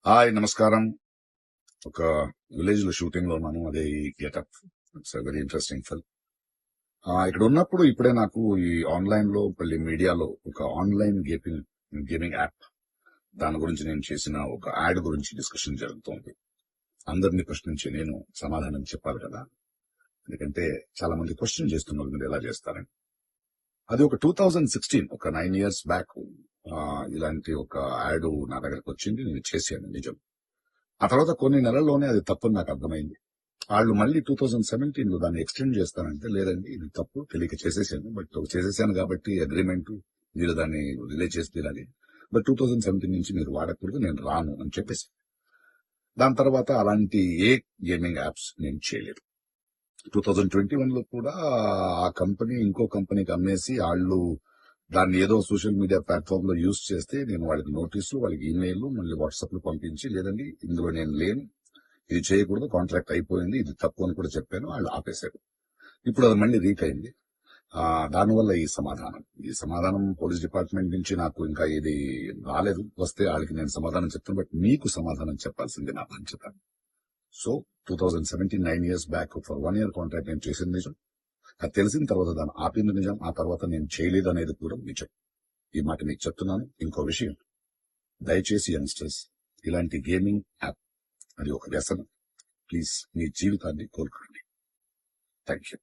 Hi నమస్కారం. ఒక village లో షూటింగ్ లో ఉన్నాను. అదే ఈ getup. It's very interesting film. ఇక్కడ ఉన్నప్పుడు ఇప్పుడే నాకు ఈ ఆన్లైన్ లో మళ్ళీ మీడియాలో ఒక ఆన్లైన్ గేమింగ్ యాప్ దాని గురించి నేను చేసిన ఒక యాడ్ గురించి డిస్కషన్ జరుగుతోంది. అందరినీ ప్రశ్నించి నేను సమాధానం చెప్పాలి కదా, ఎందుకంటే చాలా మంది క్వశ్చన్ చేస్తున్నారు మీరు ఎలా చేస్తారని. అది ఒక 2016, ఒక 9 years బ్యాక్ ఇలాంటి ఒక యాడ్ నా దగ్గరకు వచ్చింది. నేను చేశాను, నిజం. ఆ తర్వాత కొన్ని నెలల్లోనే అది తప్పని నాకు అర్థమైంది. వాళ్ళు మళ్ళీ 2017 లో దాన్ని ఎక్స్టెండ్ చేస్తానంటే, లేదండి ఇది తప్పు, తెలియక చేసేసాను, బట్ చేసేసాను కాబట్టి అగ్రిమెంట్, మీరు దాన్ని రిలీజ్ చేసి తీరాలి, బట్ 2017 నుంచి మీరు వాడకూడదు, నేను రాను అని చెప్పేసి. దాని తర్వాత అలాంటి ఏ గేమింగ్ యాప్స్ నేను చేయలేదు. 2021 లో కూడా ఆ కంపెనీ ఇంకో కంపెనీకి అమ్మేసి వాళ్ళు దాన్ని ఏదో సోషల్ మీడియా ప్లాట్ఫామ్ లో యూజ్ చేస్తే నేను వాళ్ళకి నోటీసులు, వాళ్ళకి ఈమెయిల్, మళ్ళీ వాట్సాప్ లో పంపించి, లేదండి ఇందులో నేను లేను, ఇది చేయకూడదు, కాంట్రాక్ట్ అయిపోయింది, ఇది తప్పు అని కూడా చెప్పాను. వాళ్ళు ఆపేశారు. ఇప్పుడు అది మళ్ళీ రీక్ అయింది. దానివల్ల ఈ సమాధానం పోలీస్ డిపార్ట్మెంట్ నుంచి నాకు ఇంకా ఇది రాలేదు. వస్తే వాళ్ళకి నేను సమాధానం చెప్తాను, బట్ మీకు సమాధానం చెప్పాల్సింది నా బాధ్యత. So 2017, 9 years back for 1 year contract నేను చేసింది నిజం. అది తెలిసిన తర్వాత దాన్ని ఆపింది నిజం. ఆ తర్వాత నేను చేయలేదు అనేది కూడా నిజం. ఈ మాట మీకు చెప్తున్నాను. ఇంకో విషయం, దయచేసి యంగ్స్టర్స్, ఇలాంటి గేమింగ్ యాప్ అది ఒక వ్యసనం. ప్లీజ్ మీ జీవితాన్ని కోల్పోండి. Thank you.